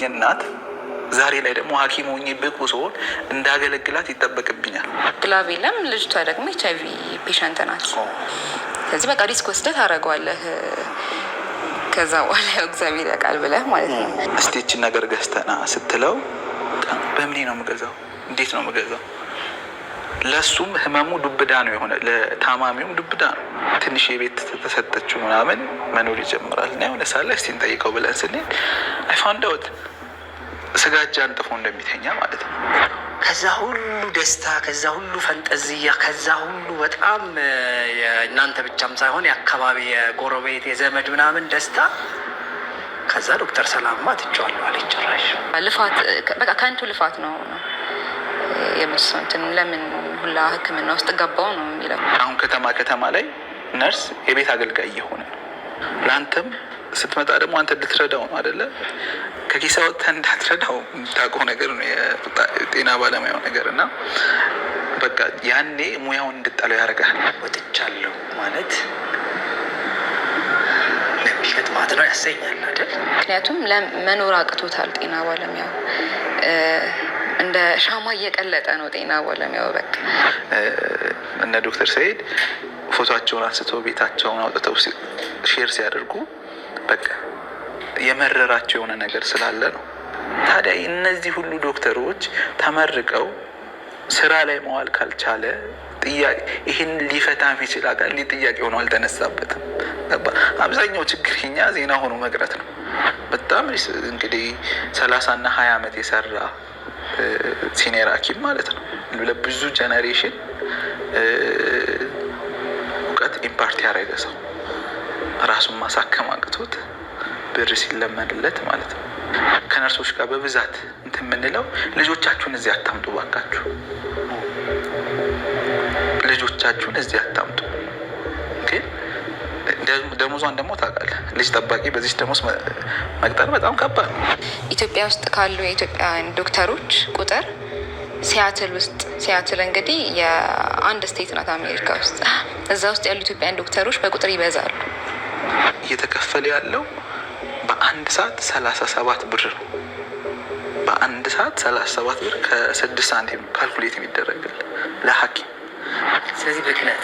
እናት ዛሬ ላይ ደግሞ ሐኪም ሆኜ ብቁ ስሆን እንዳገለግላት ይጠበቅብኛል። ግላብ የለም። ልጅቷ ደግሞ HIV ፔሸንት ናት። ስለዚህ በቃ ሪስክ ወስደህ ታደርገዋለህ። ከዛ በኋላ እግዚአብሔር ያውቃል ብለህ ማለት ነው። እስቲ ይህችን ነገር ገዝተና ስትለው በምን ነው የምገዛው? እንዴት ነው የምገዛው? ለሱም ህመሙ ዱብዳ ነው የሆነ፣ ለታማሚውም ዱብዳ ነው። ትንሽ የቤት ተሰጠችው ምናምን መኖር ይጀምራል። እና የሆነ ሳለ እስቲ እንጠይቀው ብለን ስንሄድ አይ ፋውንድ አውት ስጋጃ አንጥፎ እንደሚተኛ ማለት ነው። ከዛ ሁሉ ደስታ፣ ከዛ ሁሉ ፈንጠዝያ፣ ከዛ ሁሉ በጣም እናንተ ብቻም ሳይሆን የአካባቢ የጎረቤት የዘመድ ምናምን ደስታ፣ ከዛ ዶክተር ሰላምማ ትቼዋለሁ አለች። ጭራሽ ልፋት በቃ ከንቱ ልፋት ነው የምትሰንትን ለምን ሁላ ሕክምና ውስጥ ገባው ነው የሚለው። አሁን ከተማ ላይ ነርስ የቤት አገልጋይ እየሆነ ለአንተም ስትመጣ ደግሞ አንተ እንድትረዳው ነው አይደለ? ከኪሳ ወጥተህ እንዳትረዳው የምታውቀው ነገር ነው የጤና ባለሙያው ነገር። እና በቃ ያኔ ሙያውን እንድጠለው ያደርጋል። ወጥቻለሁ ማለት ለሚሸጥ ማለት ነው ያሰኛል አይደል? ምክንያቱም መኖር አቅቶታል ጤና ባለሙያው። እንደ ሻማ እየቀለጠ ነው ጤና ባለሙያው። በቃ እነ ዶክተር ሰይድ ፎቶቸውን አንስተው ቤታቸውን አውጥተው ሼር ሲያደርጉ በቃ የመረራቸው የሆነ ነገር ስላለ ነው። ታዲያ እነዚህ ሁሉ ዶክተሮች ተመርቀው ስራ ላይ መዋል ካልቻለ ጥያቄ ይህን ሊፈታ የሚችል አካል ጥያቄ ሆኖ አልተነሳበትም። አብዛኛው ችግር እኛ ዜና ሆኖ መቅረት ነው። በጣም እንግዲህ 30 እና 20 ዓመት የሰራ ሲኒየር ሐኪም ማለት ነው። ለብዙ ጀነሬሽን እውቀት ኢምፓርት ያደረገ ሰው ራሱን ማሳከም አቅቶት ብር ሲለመንለት ማለት ነው። ከነርሶች ጋር በብዛት እንትን የምንለው ልጆቻችሁን እዚህ አታምጡ ባካችሁ፣ ልጆቻችሁን እዚህ አታምጡ። ግን ደሞዟን ደግሞ ታውቃለህ፣ ልጅ ጠባቂ በዚህ ደሞዝ መቅጠር በጣም ከባድ ነው። ኢትዮጵያ ውስጥ ካሉ የኢትዮጵያውያን ዶክተሮች ቁጥር ሲያትል እንግዲህ የአንድ ስቴት ናት አሜሪካ ውስጥ። እዛ ውስጥ ያሉ ኢትዮጵያውያን ዶክተሮች በቁጥር ይበዛሉ። እየተከፈለ ያለው በአንድ ሰዓት 37 ብር ነው። በአንድ ሰዓት 37 ብር ከ6 ሳንቲም ካልኩሌት የሚደረግል ለሐኪም። ስለዚህ ብክነት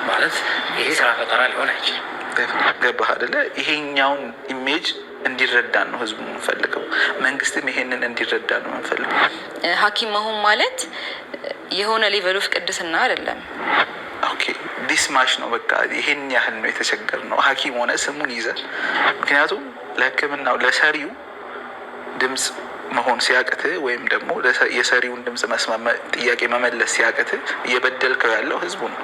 ማለት ይሄ ስራ ፈጠራ ሊሆን አይችልም። ገባህ አይደለ? ይሄኛውን ኢሜጅ እንዲረዳን ነው ህዝቡ የምንፈልገው። መንግስትም ይሄንን እንዲረዳን ነው የምንፈልገው። ሐኪም መሆን ማለት የሆነ ሌቨል ኦፍ ቅድስና አይደለም። ኦኬ ዲስማሽ ነው በቃ ይሄን ያህል ነው የተቸገር ነው ሐኪም ሆነ ስሙን ይዘ። ምክንያቱም ለህክምናው ለሰሪው ድምፅ መሆን ሲያቅት ወይም ደግሞ የሰሪውን ድምፅ መስማት ጥያቄ መመለስ ሲያቅት እየበደልከው ያለው ህዝቡ ነው።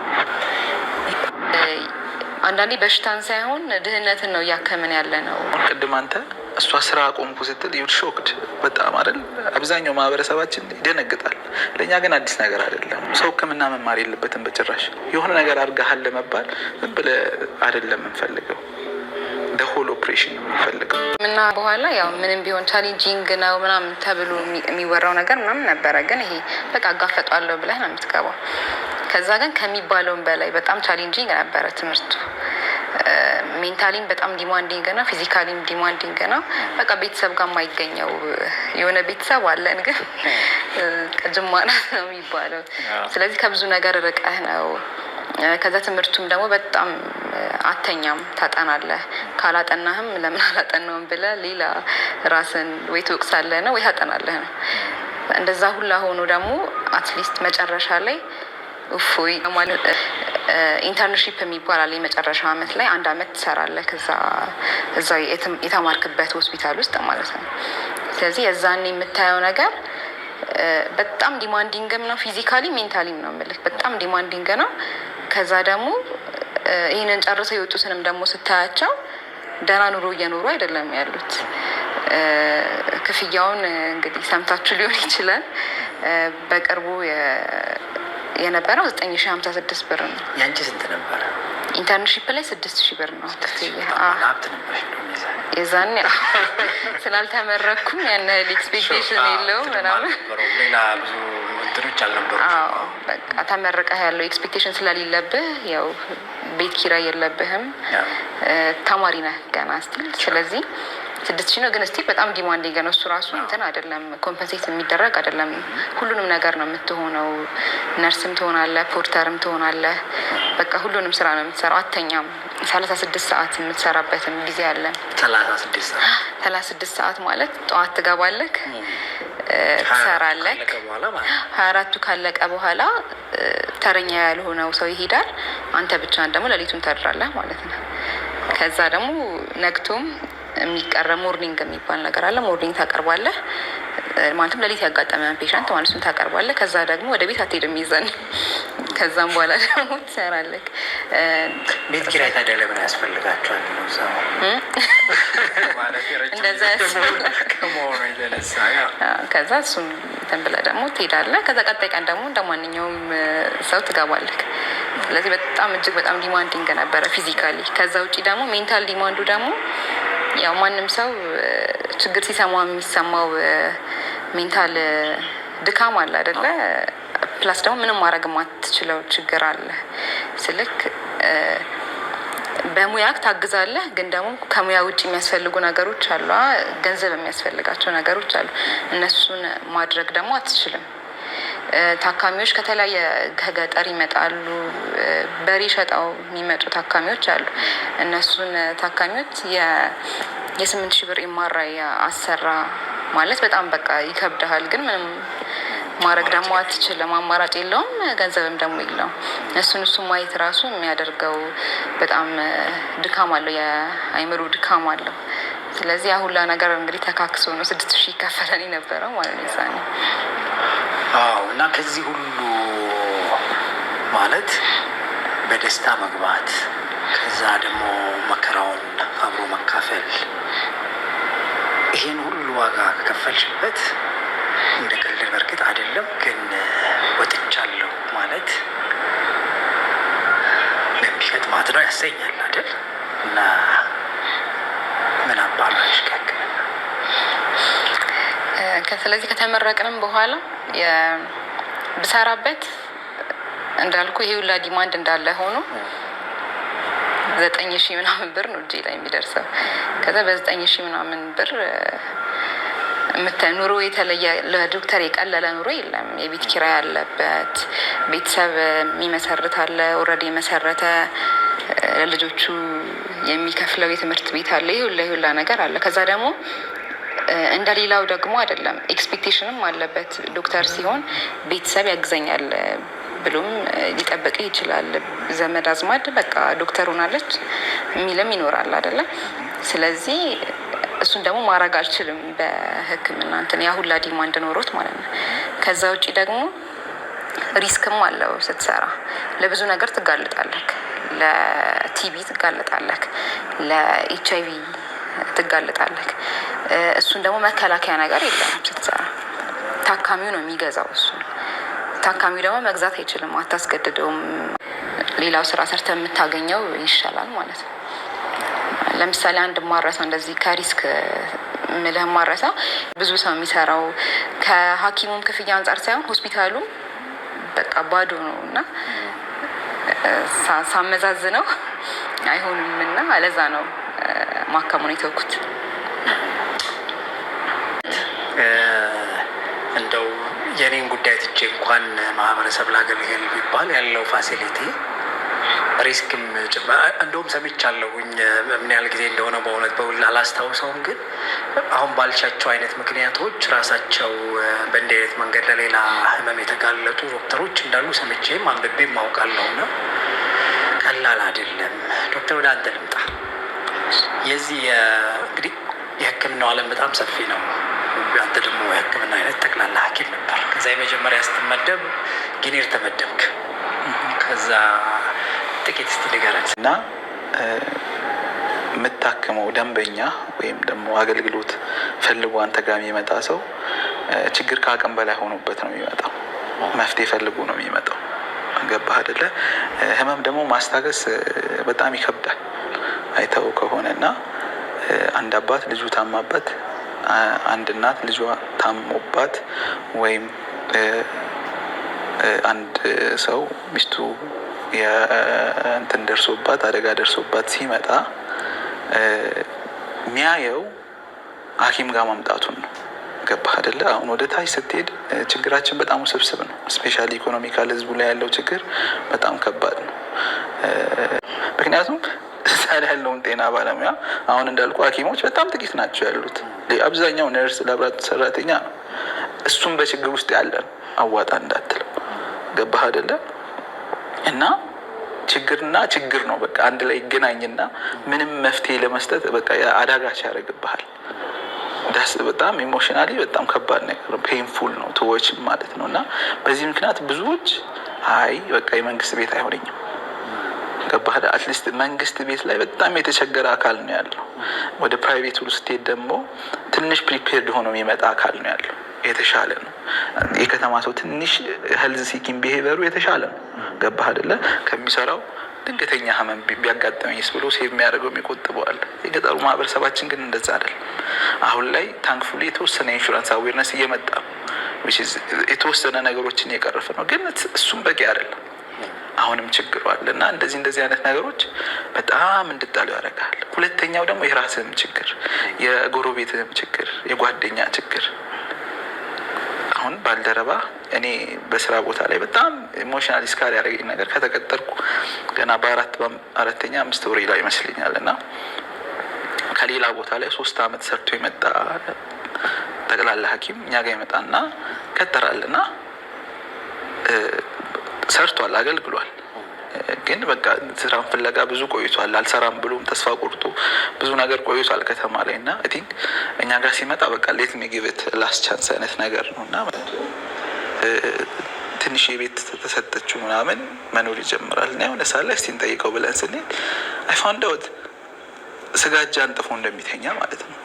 አንዳንዴ በሽታን ሳይሆን ድህነትን ነው እያከምን ያለ ነው። ቅድም አንተ እሷ ስራ አቆምኩ ስትል ዩድ ሾክድ በጣም አይደል? አብዛኛው ማህበረሰባችን ይደነግጣል። ለእኛ ግን አዲስ ነገር አይደለም። ሰው ህክምና መማር የለበትም በጭራሽ። የሆነ ነገር አድርገሃል ለመባል ዝም ብለህ አይደለም የምንፈልገው፣ ሆል ኦፕሬሽን ነው የምንፈልገው። እና በኋላ ያው ምንም ቢሆን ቻሌንጂንግ ነው ምናምን ተብሎ የሚወራው ነገር ምናምን ነበረ። ግን ይሄ በቃ አጋፈጧለሁ ብለህ ነው የምትገባው። ከዛ ግን ከሚባለውም በላይ በጣም ቻሌንጂንግ ነበረ ትምህርቱ። ሜንታሊም በጣም ዲማንዲንግ ነው፣ ፊዚካሊም ዲማንዲንግ ነው። በቃ ቤተሰብ ጋር የማይገኘው የሆነ ቤተሰብ አለን፣ ግን ጅማናት ነው የሚባለው። ስለዚህ ከብዙ ነገር ርቀህ ነው። ከዛ ትምህርቱም ደግሞ በጣም አተኛም፣ ታጠናለህ። ካላጠናህም ለምን አላጠናውም ብለህ ሌላ ራስን ወይ ትወቅሳለህ ነው ወይ ታጠናለህ ነው። እንደዛ ሁላ ሆኖ ደግሞ አትሊስት መጨረሻ ላይ እፎይ ማለት ኢንተርንሺፕ የሚባላል የመጨረሻ አመት ላይ 1 አመት ትሰራለህ። እዛ የተማርክበት ሆስፒታል ውስጥ ማለት ነው። ስለዚህ የዛኔ የምታየው ነገር በጣም ዲማንዲንግም ነው፣ ፊዚካሊ ሜንታሊም ነው የምልህ። በጣም ዲማንዲንግ ነው። ከዛ ደግሞ ይህንን ጨርሰው የወጡትንም ደግሞ ስታያቸው ደህና ኑሮ እየኖሩ አይደለም ያሉት። ክፍያውን እንግዲህ ሰምታችሁ ሊሆን ይችላል። በቅርቡ የነበረው 9,056 ብር ነው። ያንቺ ስንት ነበረ? ኢንተርንሺፕ ላይ 6,000 ብር ነው። ሀብት ነበር የዛኔ ስላልተመረኩም ያን ኤክስፔክቴሽን የለውም ምናምን። ሌላ ብዙ እንትኖች አልነበሩ። በቃ ተመርቀህ ያለው ኤክስፔክቴሽን ስለሌለብህ ያው ቤት ኪራይ የለብህም፣ ተማሪ ነህ ገና ስቲል። ስለዚህ 6,000 ነው። ግን ስቲል በጣም ዲማንዲንግ ነው እሱ ራሱ እንትን አይደለም፣ ኮምፐንሴት የሚደረግ አይደለም። ሁሉንም ነገር ነው የምትሆነው። ነርስም ትሆናለህ፣ ፖርተርም ትሆናለህ። በቃ ሁሉንም ስራ ነው የምትሰራው። አተኛም 36 ሰዓት የምትሰራበትም ጊዜ አለ። 36 ሰዓት ማለት ጠዋት ትገባለህ፣ ትሰራለህ። 24ቱ ካለቀ በኋላ ተረኛ ያልሆነው ሰው ይሄዳል። አንተ ብቻህን ደግሞ ሌሊቱን ታድራለህ ማለት ነው። ከዛ ደግሞ ነግቶም የሚቀረ ሞርኒንግ የሚባል ነገር አለ። ሞርኒንግ ታቀርባለህ ማለትም ሌሊት ያጋጠመ ፔሸንት ማለት እሱን ታቀርባለህ። ከዛ ደግሞ ወደ ቤት አትሄድም ይዘን። ከዛም በኋላ ደግሞ ትሰራለህ። ቤት ኪራይ ታዲያ ለምን ያስፈልጋቸዋል? እንደዛ ከዛ እሱም እንትን ብለህ ደግሞ ትሄዳለህ። ከዛ ቀጣይ ቀን ደግሞ እንደ ማንኛውም ሰው ትገባለህ። ስለዚህ በጣም እጅግ በጣም ዲማንዲንግ ነበረ ፊዚካሊ። ከዛ ውጭ ደግሞ ሜንታል ዲማንዱ ደግሞ ያው ማንም ሰው ችግር ሲሰማ የሚሰማው ሜንታል ድካም አለ አይደለ? ፕላስ ደግሞ ምንም ማድረግ የማትችለው ችግር አለ ስልክ በሙያክ ታግዛለህ፣ ግን ደግሞ ከሙያ ውጭ የሚያስፈልጉ ነገሮች አሉ። ገንዘብ የሚያስፈልጋቸው ነገሮች አሉ። እነሱን ማድረግ ደግሞ አትችልም። ታካሚዎች ከተለያየ ከገጠር ይመጣሉ። በሬ ሸጠው የሚመጡ ታካሚዎች አሉ። እነሱን ታካሚዎች የ8,000 ብር ኤምአርአይ አሰራ ማለት በጣም በቃ ይከብድሃል። ግን ምንም ማድረግ ደግሞ አትችልም። አማራጭ የለውም፣ ገንዘብም ደግሞ የለውም። እሱን ማየት ራሱ የሚያደርገው በጣም ድካም አለው፣ የአይምሮ ድካም አለው። ስለዚህ ያ ሁላ ነገር እንግዲህ ተካክሶ ነው 6,000 ይከፈለን የነበረው ማለት ነው ይሳኔ። እና ከዚህ ሁሉ ማለት በደስታ መግባት፣ ከዛ ደግሞ መከራውን አብሮ መካፈል፣ ይሄን ሁሉ ዋጋ ከከፈልሽበት እንደ ቀልድ በርግጥ አይደለም፣ ግን ወጥቻለሁ ማለት ለሚገጥማት ነው ያሰኛል አይደል? እና ምን አባባልሽ ከክልና ስለዚህ ከተመረቅንም በኋላ ብሰራበት እንዳልኩ ይሄ ሁላ ዲማንድ እንዳለ ሆኖ 9,000 ምናምን ብር ነው እጄ ላይ የሚደርሰው። ከዛ በ9,000 ምናምን ብር ኑሮ የተለየ ለዶክተር የቀለለ ኑሮ የለም። የቤት ኪራይ ያለበት ቤተሰብ የሚመሰርት አለ፣ ኦልሬዲ የመሰረተ ለልጆቹ የሚከፍለው የትምህርት ቤት አለ። ይሄ ሁላ ነገር አለ። ከዛ ደግሞ እንደሌላው ደግሞ አይደለም፣ ኤክስፔክቴሽንም አለበት። ዶክተር ሲሆን ቤተሰብ ያግዘኛል ብሎም ሊጠበቅ ይችላል። ዘመድ አዝማድ በቃ ዶክተር ሆናለች የሚልም ይኖራል አይደለም። ስለዚህ እሱን ደግሞ ማድረግ አልችልም በሕክምና እንትን ያ ሁላ ዲማንድ ኖሮት ማለት ነው። ከዛ ውጭ ደግሞ ሪስክም አለው። ስትሰራ ለብዙ ነገር ትጋለጣለህ። ለቲቪ ትጋለጣለህ፣ ለኤችአይቪ ትጋለጣለህ። እሱን ደግሞ መከላከያ ነገር የለም ስትሰራ። ታካሚው ነው የሚገዛው። እሱ ታካሚው ደግሞ መግዛት አይችልም፣ አታስገድደውም። ሌላው ስራ ሰርተ የምታገኘው ይሻላል ማለት ነው። ለምሳሌ አንድ ማረሳው እንደዚህ ከሪስክ ምልህ ማረሳው ብዙ ሰው የሚሰራው ከሐኪሙም ክፍያ አንጻር ሳይሆን ሆስፒታሉ በቃ ባዶ ነው እና ሳመዛዝነው አይሆንም እና አለዛ ነው ማከሙን የተውኩት። እንደው የኔን ጉዳይ ትቼ እንኳን ማህበረሰብ ላገልግል ቢባል ያለው ፋሲሊቲ ሪስክም እንደውም ሰምቻለሁኝ። ምን ያህል ጊዜ እንደሆነ በእውነት በውል አላስታውሰውም፣ ግን አሁን ባልቻቸው አይነት ምክንያቶች ራሳቸው በእንዲህ አይነት መንገድ ለሌላ ህመም የተጋለጡ ዶክተሮች እንዳሉ ሰምቼም አንብቤም አውቃለሁ። እና ቀላል አይደለም። ዶክተር ወደ አንተ ልምጣ። የዚህ እንግዲህ የህክምናው ዓለም በጣም ሰፊ ነው። አንተ ደግሞ የህክምና አይነት ጠቅላላ ሐኪም ነበር። ከዛ የመጀመሪያ ስትመደብ ጊኒር ተመደብክ። ከዛ ጥቂት እስቲ ንገረን። እና የምታክመው ደንበኛ ወይም ደግሞ አገልግሎት ፈልጎ አንተ ጋር የሚመጣ ሰው ችግር ከአቅም በላይ ሆኖበት ነው የሚመጣው። መፍትሄ ፈልጎ ነው የሚመጣው። ገባህ አይደለ? ህመም ደግሞ ማስታገስ በጣም ይከብዳል። አይተው ከሆነ እና አንድ አባት ልጁ ታማበት፣ አንድ እናት ልጇ ታሞባት፣ ወይም አንድ ሰው ሚስቱ እንትን ደርሶባት አደጋ ደርሶባት ሲመጣ የሚያየው ሐኪም ጋር ማምጣቱን ነው። ገባህ አይደለ? አሁን ወደ ታች ስትሄድ ችግራችን በጣም ውስብስብ ነው። ስፔሻሊ ኢኮኖሚካል ህዝቡ ላይ ያለው ችግር በጣም ከባድ ነው። ምክንያቱም እዛ ያለውን ጤና ባለሙያ አሁን እንዳልኩ ሐኪሞች በጣም ጥቂት ናቸው ያሉት። አብዛኛው ነርስ፣ ላብራቶሪ ሰራተኛ ነው። እሱም በችግር ውስጥ ያለ ነው። አዋጣ እንዳትለው። ገባህ አይደለ? እና ችግርና ችግር ነው በቃ አንድ ላይ ይገናኝና ምንም መፍትሄ ለመስጠት በቃ አዳጋች ያደርግብሃል። ዳስ በጣም ኢሞሽናሊ በጣም ከባድ ነገር ፔንፉል ነው ትዎች ማለት ነው። እና በዚህ ምክንያት ብዙዎች አይ በቃ የመንግስት ቤት አይሆነኝም። ገባህ? አትሊስት መንግስት ቤት ላይ በጣም የተቸገረ አካል ነው ያለው። ወደ ፕራይቬት ውስጥ ደግሞ ትንሽ ፕሪፔርድ ሆኖ የሚመጣ አካል ነው ያለው። የተሻለ ነው። የከተማ ሰው ትንሽ ሄልዝ ሲኪንግ ቢሄቨሩ የተሻለ ነው። ገባህ አይደለ? ከሚሰራው ድንገተኛ ህመም ቢያጋጥመኝስ ብሎ ሴቭ የሚያደርገው የሚቆጥበዋል። የገጠሩ ማህበረሰባችን ግን እንደዛ አይደል። አሁን ላይ ታንክፉሊ የተወሰነ ኢንሹራንስ አዌርነስ እየመጣ ነው። የተወሰነ ነገሮችን እየቀረፈ ነው። ግን እሱም በቂ አይደለም። አሁንም ችግሩ አለ እና እንደዚህ አይነት ነገሮች በጣም እንድጣሉ ያደርጋል። ሁለተኛው ደግሞ የራስህም ችግር፣ የጎረቤትህም ችግር፣ የጓደኛ ችግር። አሁን ባልደረባ እኔ በስራ ቦታ ላይ በጣም ኢሞሽናል ስካር ያደረገኝ ነገር ከተቀጠርኩ ገና በአራተኛ 5 ወሬ ላይ ይመስለኛል እና ከሌላ ቦታ ላይ 3 አመት ሰርቶ የመጣ ጠቅላላ ሐኪም እኛ ጋር ይመጣና ቀጠራልና ሰርቷል፣ አገልግሏል። ግን በቃ ስራን ፍለጋ ብዙ ቆይቷል። አልሰራም ብሎም ተስፋ ቆርጦ ብዙ ነገር ቆይቷል ከተማ ላይ እና አይ ቲንክ እኛ ጋር ሲመጣ በቃ ሌት ሚ ጊቭ ኢት ላስት ቻንስ አይነት ነገር ነው እና ትንሽ የቤት ተሰጠችው ምናምን መኖር ይጀምራል እና የሆነ ሳለ እስቲ እንጠይቀው ብለን ስንል አይ ፋውንድ አውት ስጋጃ አንጥፎ እንደሚተኛ ማለት ነው።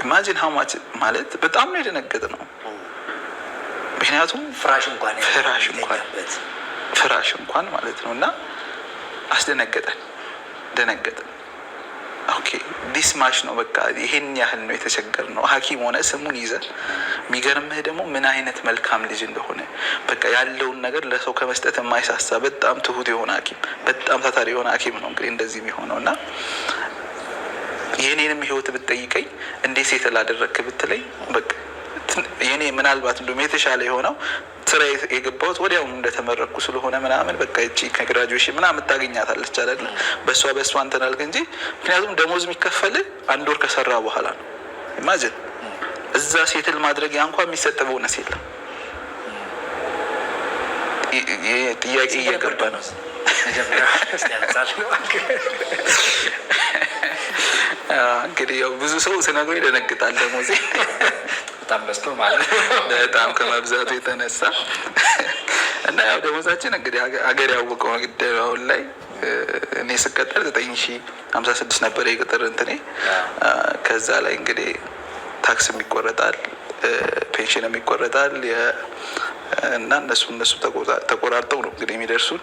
ኢማጂን ሃው ማች ማለት በጣም ነው የደነገጥ ነው። ምክንያቱም ፍራሽ እንኳን ማለት ነው እና አስደነገጠን። ኦኬ ዲስ ማች ነው በቃ ይሄን ያህል ነው የተቸገር ነው። ሐኪም ሆነ ስሙን ይዘን የሚገርምህ ደግሞ ምን አይነት መልካም ልጅ እንደሆነ በቃ ያለውን ነገር ለሰው ከመስጠት የማይሳሳ በጣም ትሁት የሆነ ሐኪም በጣም ታታሪ የሆነ ሐኪም ነው እንግዲህ እንደዚህ የሚሆነው እና የኔንም ህይወት ብትጠይቀኝ እንዴት ሴት ላደረክ ብትለኝ በቃ የኔ ምናልባት እንደውም የተሻለ የሆነው ስራ የገባሁት ወዲያውኑ እንደተመረኩ ስለሆነ ምናምን በቃ እቺ ከግራጁዌሽን ምናምን ታገኛታለች አይደል? በሷ እንትን አልክ እንጂ ምክንያቱም ደሞዝ የሚከፈል 1 ወር ከሰራ በኋላ ነው። ኢማጂን እዛ ሴትል ማድረግ እንኳን የሚሰጥ ቦነስ የለም። ጥያቄ እየገባ ነው እንግዲህ ያው ብዙ ሰው ስነግረው ይደነግጣል። ደሞዜ በጣም በዝቶ ማለት በጣም ከመብዛቱ የተነሳ እና ያው ደሞዛችን እንግዲህ ሀገር ያወቀው ግዴታ አሁን ላይ እኔ ስቀጠር 9056 ነበር የቅጥር እንትኔ። ከዛ ላይ እንግዲህ ታክስም ይቆረጣል፣ ፔንሽንም ይቆረጣል እና እነሱ ተቆራርጠው ነው እንግዲህ የሚደርሱን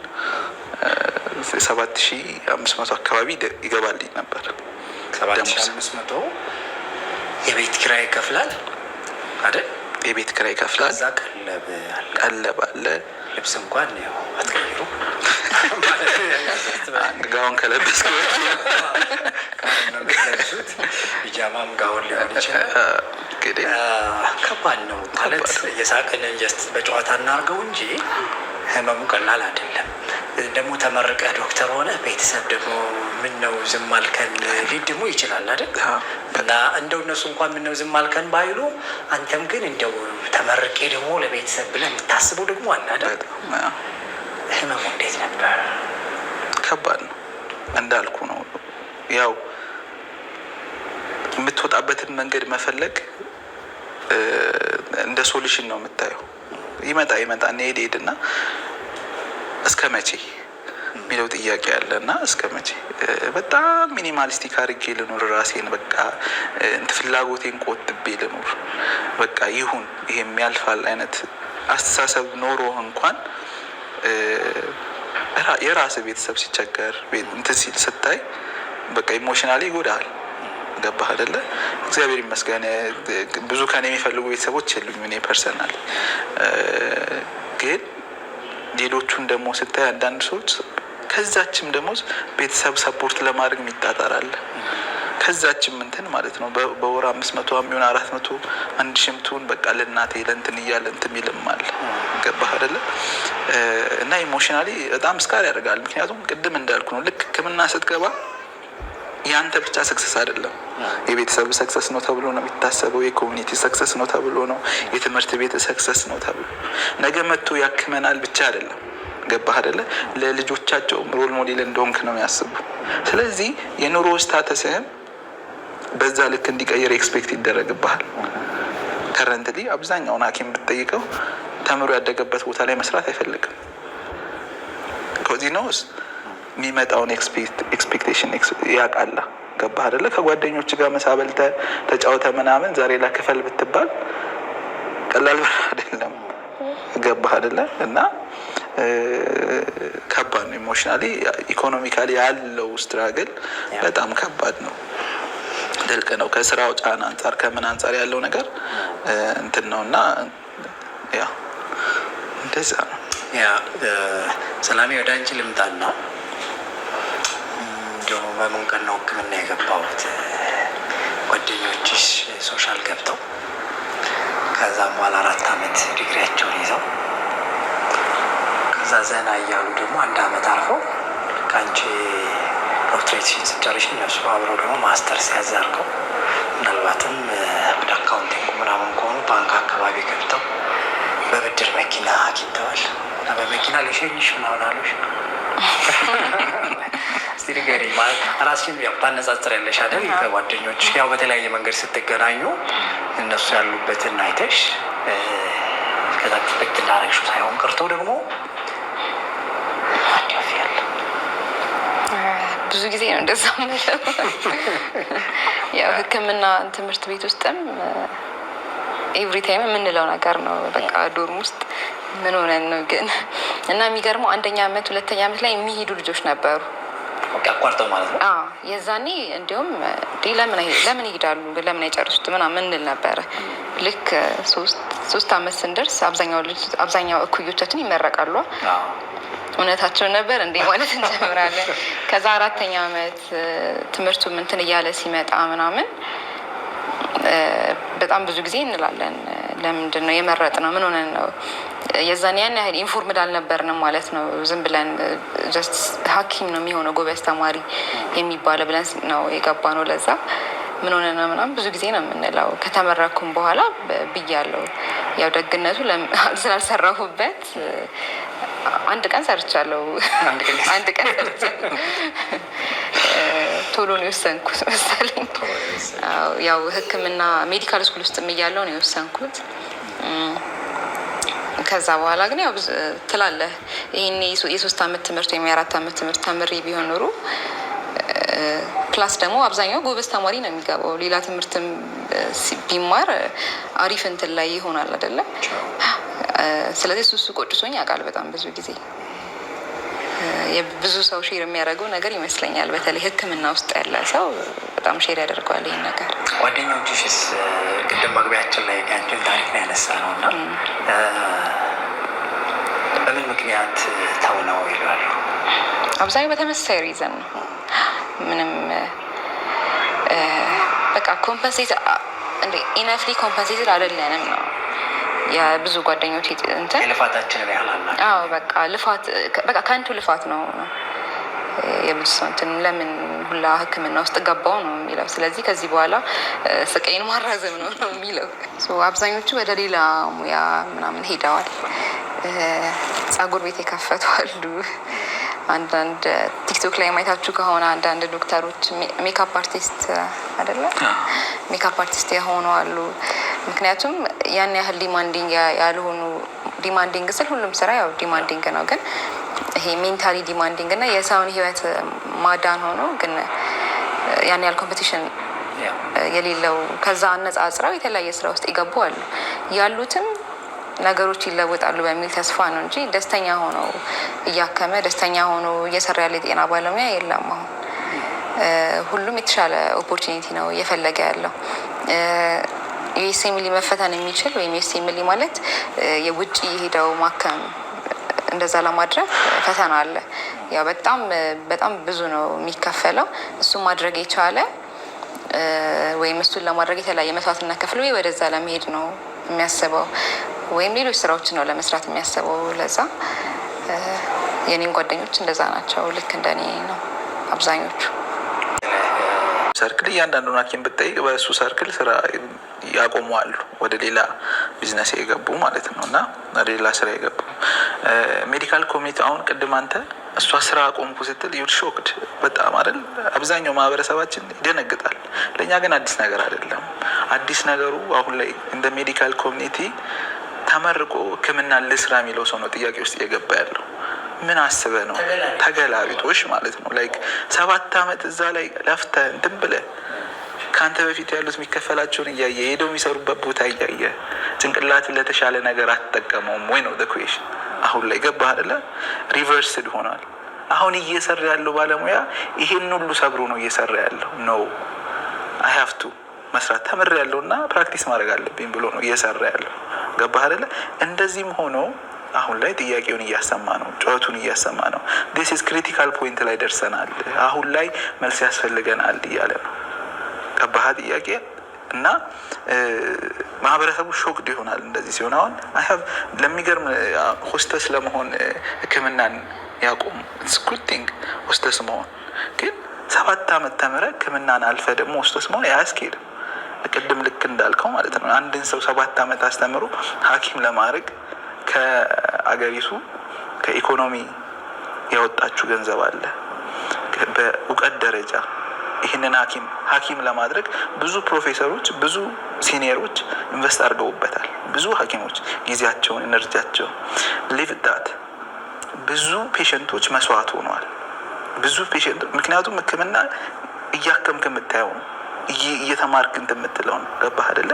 7500 አካባቢ ይገባልኝ ነበር። 7500 የቤት ኪራይ ይከፍላል አይደል? የቤት ኪራይ ይከፍላል። እዛ ቀለብ አለ። ልብስ እንኳን ያው አትቀይሩ ጋውን ከለበስኩ ፒጃማም ጋውን ሊሆን ይችላል። እንግዲህ ከባድ ነው ማለት የሳቅን ጀስት በጨዋታ እናርገው እንጂ ህመሙ ቀላል አይደለም። ደግሞ ተመርቀህ ዶክተር ሆነ ቤተሰብ ደግሞ ምን ነው ዝም አልከን ሊድሙ ይችላል አይደል? እና እንደው እነሱ እንኳን ምን ነው ዝም አልከን ባይሉ አንተም ግን እንደው ተመርቄ ደግሞ ለቤተሰብ ብለህ የምታስበው ደግሞ አለ አይደል? ህመሙ እንዴት ነበር? ከባድ ነው እንዳልኩ ነው። ያው የምትወጣበትን መንገድ መፈለግ እንደ ሶሉሽን ነው የምታየው። ይመጣ ሄድና እስከ መቼ የሚለው ጥያቄ አለ እና እስከ መቼ በጣም ሚኒማሊስቲክ አድርጌ ልኑር ራሴን በቃ ፍላጎቴን ቆጥቤ ልኑር በቃ ይሁን ይሄ የሚያልፋል አይነት አስተሳሰብ ኖሮ እንኳን የራስ ቤተሰብ ሲቸገር እንትን ሲል ስታይ በቃ ኢሞሽናሊ ይጎዳል። ገባህ አይደለ? እግዚአብሔር ይመስገን ብዙ ከኔ የሚፈልጉ ቤተሰቦች የሉም እኔ ፐርሰናል። ግን ሌሎቹን ደግሞ ስታይ አንዳንድ ሰዎች ከዛችም ደግሞ ቤተሰብ ሰፖርት ለማድረግ የሚጣጣራል። ከዛችም እንትን ማለት ነው በወር 500 የሚሆን 400 1000 ትሁን በቃ ለእናቴ ለእንትን እያለ እንትን የሚልም አለ። ገባህ አይደለ? እና ኢሞሽናሊ በጣም ስካር ያደርጋል። ምክንያቱም ቅድም እንዳልኩ ነው ልክ ሕክምና ስትገባ ያንተ ብቻ ሰክሰስ አይደለም፣ የቤተሰብ ሰክሰስ ነው ተብሎ ነው የሚታሰበው። የኮሚኒቲ ሰክሰስ ነው ተብሎ ነው፣ የትምህርት ቤት ሰክሰስ ነው ተብሎ ነገ መጥቶ ያክመናል ብቻ አይደለም። ገባህ አይደለ? ለልጆቻቸው ሮል ሞዴል እንደሆንክ ነው የሚያስቡ። ስለዚህ የኑሮ ስታተስህም በዛ ልክ እንዲቀየር ኤክስፔክት ይደረግብሃል። ከረንትሊ አብዛኛውን ሐኪም ብትጠይቀው ተምሮ ያደገበት ቦታ ላይ መስራት አይፈልግም። ከዚህ ነው የሚመጣውን ኤክስፔክቴሽን ያውቃላ። ገባህ አይደለ? ከጓደኞች ጋር ምሳ በልተህ ተጫውተህ ምናምን ዛሬ ለክፈል ብትባል ቀላል ብር አይደለም። ገባህ አይደለ? እና ከባድ ነው። ኢሞሽናሊ ኢኮኖሚካሊ ያለው ስትራግል በጣም ከባድ ነው፣ ጥልቅ ነው። ከስራው ጫና አንጻር ከምን አንጻር ያለው ነገር እንትን ነው እና ያ እንደዛ ነው። ያ ሰላሜ ወደ አንቺ ልምጣና እንዲሁ በምን ቀን ነው ሕክምና የገባሁት? ጓደኞችሽ ሶሻል ገብተው ከዛም በኋላ 4 ዓመት ዲግሪያቸውን ይዘው ከዛ ዘና እያሉ ደግሞ 1 ዓመት አልፈው ከአንቺ ዶክትሬትሽን ስጨርሽ እነሱ አብረው ደግሞ ማስተር ሲያዛርገው ምናልባትም ወደ አካውንቲንግ ምናምን ከሆኑ ባንክ አካባቢ ገብተው በብድር መኪና አግኝተዋል እና በመኪና ልሸኝሽ ምናምን አሉሽ። እስቲ ንገሪኝ። ማለት ራስሽን ያው ታነጻጽሪያለሽ አይደል? ከጓደኞች ያው በተለያየ መንገድ ስትገናኙ እነሱ ያሉበትን አይተሽ ከዛ ኤክስፔክት እንዳደረግሽው ሳይሆን ቀርቶ ደግሞ ብዙ ጊዜ ነው እንደዛ ማለት ያው ሕክምና ትምህርት ቤት ውስጥም ኤቭሪ ታይም የምንለው ነገር ነው። በቃ ዶርም ውስጥ ምን ሆነን ነው ግን እና የሚገርመው 1ኛ ዓመት 2ኛ ዓመት ላይ የሚሄዱ ልጆች ነበሩ። አቋርጠው ማለት ነው። የዛኔ እንዲሁም ለምን ይሄዳሉ ለምን አይጨርሱት ምናምን እንል ነበረ። ልክ 3 ዓመት ስንደርስ አብዛኛው እኩዮቻችን ይመረቃሉ። እውነታቸው ነበር እንዴ ማለት እንጀምራለን። ከዛ 4ኛ ዓመት ትምህርቱ እንትን እያለ ሲመጣ ምናምን በጣም ብዙ ጊዜ እንላለን ለምንድን ነው የመረጥነው? ምን ሆነን ነው? የዛኔ ያን ያህል ኢንፎርምድ አልነበርንም ማለት ነው። ዝም ብለን ጀስት ሐኪም ነው የሚሆነው ጎበዝ ተማሪ የሚባለው ብለን ነው የገባነው። ለዛ ምን ሆነ ነው ምናምን ብዙ ጊዜ ነው የምንለው። ከተመረኩም በኋላ ብያለሁ። ያው ደግነቱ ስላልሰራሁበት 1 ቀን ሰርቻለሁ። 1 ቀን ሰርቻለሁ። ቶሎ ነው የወሰንኩት መሰለኝ። ያው ሕክምና ሜዲካል ስኩል ውስጥ እያለሁ ነው የወሰንኩት። ከዛ በኋላ ግን ያው ትላለህ ይሄኔ የ3 ዓመት ትምህርት ወይም የ4 ዓመት ትምህርት ተምሬ ቢሆን ኖሮ ፕላስ ደግሞ አብዛኛው ጎበዝ ተማሪ ነው የሚገባው። ሌላ ትምህርትም ቢማር አሪፍ እንትን ላይ ይሆናል አይደለም። ስለዚህ እሱ ቆጭቶኝ ያውቃል በጣም ብዙ ጊዜ። ብዙ ሰው ሼር የሚያደርገው ነገር ይመስለኛል። በተለይ ሕክምና ውስጥ ያለ ሰው በጣም ሼር ያደርገዋል ይሄን ነገር። ጓደኞችሽስ ቅድም መግቢያችን ላይ ያንቺን ታሪክ ነው ያነሳ ነው እና በምን ምክንያት ተው ነው ይላሉ? አብዛኛው በተመሳሳይ ሪዘን ነው። ምንም በቃ ኮምፐንሴት ኢነፍሊ ኮምፐንሴት አይደለንም ነው የብዙ ጓደኞች እንትን ልፋታችንን ያህላል። በቃ ልፋት በቃ ከንቱ ልፋት ነው የብዙ ሰው እንትን ለምን ሁላ ሕክምና ውስጥ ገባው ነው የሚለው። ስለዚህ ከዚህ በኋላ ስቃይን ማራዘም ነው የሚለው። አብዛኞቹ ወደ ሌላ ሙያ ምናምን ሄደዋል። ጸጉር ቤት የከፈቱ አሉ። አንዳንድ ቲክቶክ ላይ ማየታችሁ ከሆነ አንዳንድ ዶክተሮች ሜካፕ አርቲስት አይደለ ሜካፕ አርቲስት የሆኑ አሉ። ምክንያቱም ያን ያህል ዲማንዲንግ ያልሆኑ ዲማንዲንግ ስል ሁሉም ስራ ያው ዲማንዲንግ ነው፣ ግን ይሄ ሜንታሊ ዲማንዲንግ እና የሰውን ህይወት ማዳን ሆኖ ግን ያን ያህል ኮምፒቲሽን የሌለው ከዛ አነጻጽረው የተለያየ ስራ ውስጥ ይገቡ አሉ። ያሉትም ነገሮች ይለወጣሉ በሚል ተስፋ ነው እንጂ ደስተኛ ሆኖ እያከመ ደስተኛ ሆኖ እየሰራ ያለ የጤና ባለሙያ የለም። አሁን ሁሉም የተሻለ ኦፖርቹኒቲ ነው እየፈለገ ያለው። ዩኤስኤምኤል መፈተን የሚችል ወይም ዩኤስኤምኤል ማለት የውጭ ሄደው ማከም እንደዛ ለማድረግ ፈተና አለ። ያው በጣም ብዙ ነው የሚከፈለው። እሱ ማድረግ የቻለ ወይም እሱን ለማድረግ የተለያየ መስዋዕትነት ከፍሎ ወደዛ ለመሄድ ነው የሚያስበው፣ ወይም ሌሎች ስራዎችን ነው ለመስራት የሚያስበው። ለዛ የኔን ጓደኞች እንደዛ ናቸው። ልክ እንደኔ ነው አብዛኞቹ። ሰርክል እያንዳንዱን ሐኪም ብትጠይቅ በእሱ ሰርክል ስራ ያቆመዋሉ፣ ወደ ሌላ ቢዝነስ የገቡ ማለት ነው፣ እና ወደ ሌላ ስራ የገቡ ሜዲካል ኮሚኒቲ። አሁን ቅድም አንተ እሷ ስራ አቆምኩ ስትል ዩር ሾክድ በጣም አይደል? አብዛኛው ማህበረሰባችን ይደነግጣል። ለእኛ ግን አዲስ ነገር አይደለም። አዲስ ነገሩ አሁን ላይ እንደ ሜዲካል ኮሚኒቲ ተመርቆ ሕክምና ልስራ የሚለው ሰው ነው ጥያቄ ውስጥ እየገባ ያለው። ምን አስበ ነው? ተገላቢጦሽ ማለት ነው። ላይክ 7 ዓመት እዛ ላይ ለፍተህ እንትን ብለህ ከአንተ በፊት ያሉት የሚከፈላቸውን እያየ ሄደው የሚሰሩበት ቦታ እያየ ጭንቅላት ለተሻለ ነገር አትጠቀመውም ወይ ነው ኩዌሽን። አሁን ላይ ገባህ አይደለ? ሪቨርስድ ሆኗል። አሁን እየሰራ ያለው ባለሙያ ይሄን ሁሉ ሰብሮ ነው እየሰራ ያለው። ነው አይ ሃቭ ቱ መስራት ተምር ያለው እና ፕራክቲስ ማድረግ አለብኝ ብሎ ነው እየሰራ ያለው። ገባህ አይደለ? እንደዚህም ሆኖ አሁን ላይ ጥያቄውን እያሰማ ነው፣ ጩኸቱን እያሰማ ነው። ዲስ ኢዝ ክሪቲካል ፖይንት ላይ ደርሰናል፣ አሁን ላይ መልስ ያስፈልገናል እያለ ነው። ገባህ ጥያቄ እና ማህበረሰቡ ሾክድ ይሆናል እንደዚህ ሲሆን። አሁን ለሚገርም ሆስተስ ለመሆን ሕክምናን ያቆሙ ጉድ ቲንግ ሆስተስ መሆን ግን 7 ዓመት ተምረ ሕክምናን አልፈ ደግሞ ሆስተስ መሆን አያስኬድም። ቅድም ልክ እንዳልከው ማለት ነው። አንድን ሰው 7 ዓመት አስተምሮ ሐኪም ለማድረግ ከአገሪቱ ከኢኮኖሚ ያወጣችሁ ገንዘብ አለ። በእውቀት ደረጃ ይህንን ሐኪም ለማድረግ ብዙ ፕሮፌሰሮች፣ ብዙ ሲኒየሮች ኢንቨስት አድርገውበታል። ብዙ ሐኪሞች ጊዜያቸውን፣ ኤነርጂያቸውን ሊቭዳት ብዙ ፔሸንቶች መስዋዕት ሆነዋል። ብዙ ፔሸንቶች ምክንያቱም ሕክምና እያከምክ የምታየው ነው፣ እየተማርክ እንትን የምትለው ነው። ገባህ አይደለ?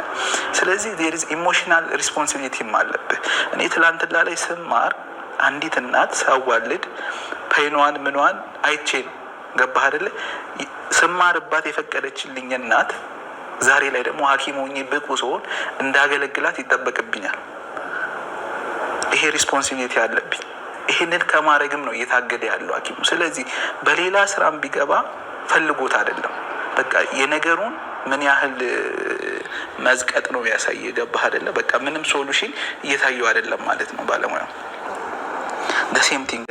ስለዚህ ዜር ኢዝ ኢሞሽናል ሪስፖንሲቢሊቲም አለብህ። እኔ ትላንትና ላይ ስማር አንዲት እናት ሳዋልድ ፔኗን ምኗን አይቼ ነው። ገባህ አይደለ? ስማርባት የፈቀደችልኝ እናት ዛሬ ላይ ደግሞ ሐኪም ሆኜ ብቁ ስሆን እንዳገለግላት ይጠበቅብኛል። ይሄ ሪስፖንሲቢሊቲ አለብኝ። ይሄንን ከማድረግም ነው እየታገደ ያለው ሐኪሙ። ስለዚህ በሌላ ስራም ቢገባ ፈልጎት አይደለም። በቃ የነገሩን ምን ያህል መዝቀጥ ነው ያሳየ። ገባህ አይደለ? በቃ ምንም ሶሉሽን እየታየው አይደለም ማለት ነው ባለሙያው። ሴም ቲንግ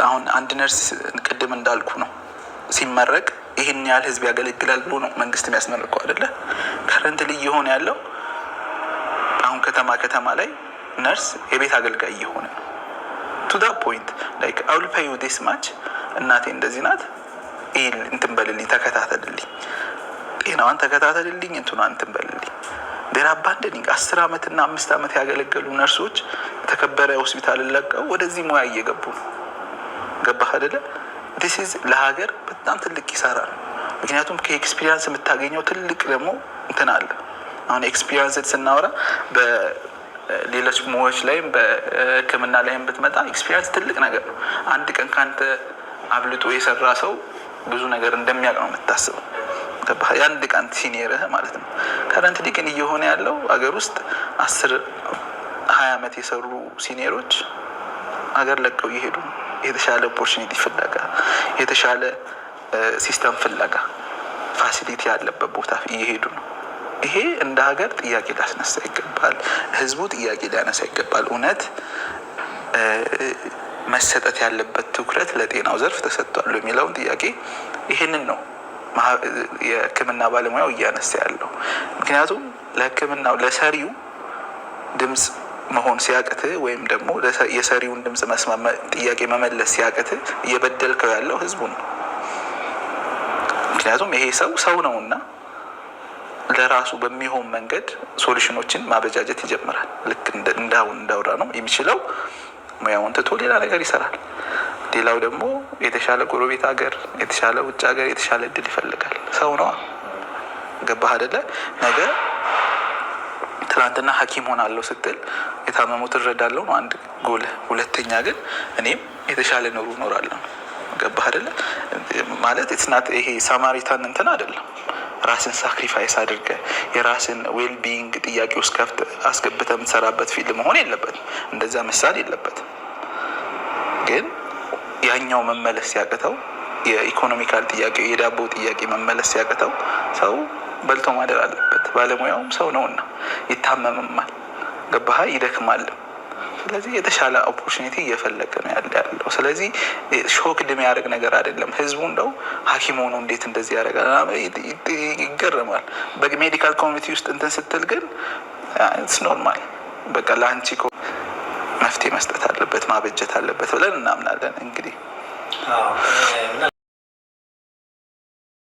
አሁን አንድ ነርስ ቅድም እንዳልኩ ነው ሲመረቅ ይህን ያህል ህዝብ ያገለግላል ብሎ ነው መንግስት የሚያስመርቀው አይደለ? ከረንት ልይ የሆነ ያለው አሁን ከተማ ላይ ነርስ የቤት አገልጋይ እየሆነ ነው። ቱ ዳት ፖይንት ላይክ አይ ዊል ፔይ ዩ ዲስ ማች፣ እናቴ እንደዚህ ናት፣ ይሄን እንትን በልልኝ፣ ተከታተልልኝ፣ ጤናዋን ተከታተልልኝ፣ እንትኗን እንትን በልልኝ። ዴር አባንደኒንግ 10 ዓመት እና 5 ዓመት ያገለገሉ ነርሶች የተከበረ ሆስፒታል ለቀው ወደዚህ ሙያ እየገቡ ነው። ገባህ አይደለ? ዲስ ኢዝ ለሀገር በጣም ትልቅ ኪሳራ ነው። ምክንያቱም ከኤክስፒሪየንስ የምታገኘው ትልቅ ደግሞ እንትን አለ። አሁን ኤክስፒሪየንስ ስናወራ በሌሎች ሙያዎች ላይም በሕክምና ላይም ብትመጣ ኤክስፒሪየንስ ትልቅ ነገር ነው። አንድ ቀን ካንተ አብልጦ የሰራ ሰው ብዙ ነገር እንደሚያውቅ ነው የምታስበው። የአንድ ቀን ሲኒየርህ ማለት ነው። ከረንት ግን እየሆነ ያለው አገር ውስጥ 10-20 ዓመት የሰሩ ሲኒየሮች አገር ለቀው እየሄዱ ነው። የተሻለ ኦፖርቹኒቲ ፍለጋ፣ የተሻለ ሲስተም ፍለጋ፣ ፋሲሊቲ ያለበት ቦታ እየሄዱ ነው። ይሄ እንደ ሀገር ጥያቄ ሊያስነሳ ይገባል። ህዝቡ ጥያቄ ሊያነሳ ይገባል። እውነት መሰጠት ያለበት ትኩረት ለጤናው ዘርፍ ተሰጥቷል የሚለውን ጥያቄ ይሄንን ነው የሕክምና ባለሙያው እያነሳ ያለው። ምክንያቱም ለሕክምናው ለሰሪው ድምፅ መሆን ሲያቅት ወይም ደግሞ የሰሪውን ድምፅ ጥያቄ መመለስ ሲያቅት እየበደልከው ያለው ህዝቡን ነው። ምክንያቱም ይሄ ሰው ነውና ለራሱ በሚሆን መንገድ ሶሉሽኖችን ማበጃጀት ይጀምራል። ልክ እንዳውራ ነው የሚችለው ሙያውን ትቶ ሌላ ነገር ይሰራል። ሌላው ደግሞ የተሻለ ጎረቤት ሀገር፣ የተሻለ ውጭ ሀገር፣ የተሻለ እድል ይፈልጋል። ሰው ነዋ። ገባህ አይደለ? ነገ ትናንትና ሐኪም ሆናለሁ ስትል የታመሙት እረዳለሁ ነው አንድ ጎል። ሁለተኛ ግን እኔም የተሻለ ኑሮ እኖራለሁ። ገባህ አይደለ? ማለት ኢትስናት ይሄ ሳማሪታን እንትን አይደለም። ራስን ሳክሪፋይስ አድርገ የራስን ዌል ቢንግ ጥያቄ ውስጥ አስገብተ የምትሰራበት ፊልድ መሆን የለበትም። እንደዛ ምሳሌ የለበትም። ግን ያኛው መመለስ ሲያቅተው፣ የኢኮኖሚካል ጥያቄ የዳቦ ጥያቄ መመለስ ሲያቅተው ሰው በልቶ ማደር አለበት። ባለሙያውም ሰው ነውና ይታመምማል፣ ገባህ? ይደክማል። ስለዚህ የተሻለ ኦፖርቹኒቲ እየፈለገ ነው ያለው። ስለዚህ ሾክድ የሚያደርግ ነገር አይደለም። ህዝቡ እንደው ሐኪም ሆኖ እንዴት እንደዚህ ያደርጋል ይገረማል። በሜዲካል ኮሚኒቲ ውስጥ እንትን ስትል ግን ኢትስ ኖርማል። በቃ ለአንቺ መፍትሄ መስጠት አለበት ማበጀት አለበት ብለን እናምናለን እንግዲህ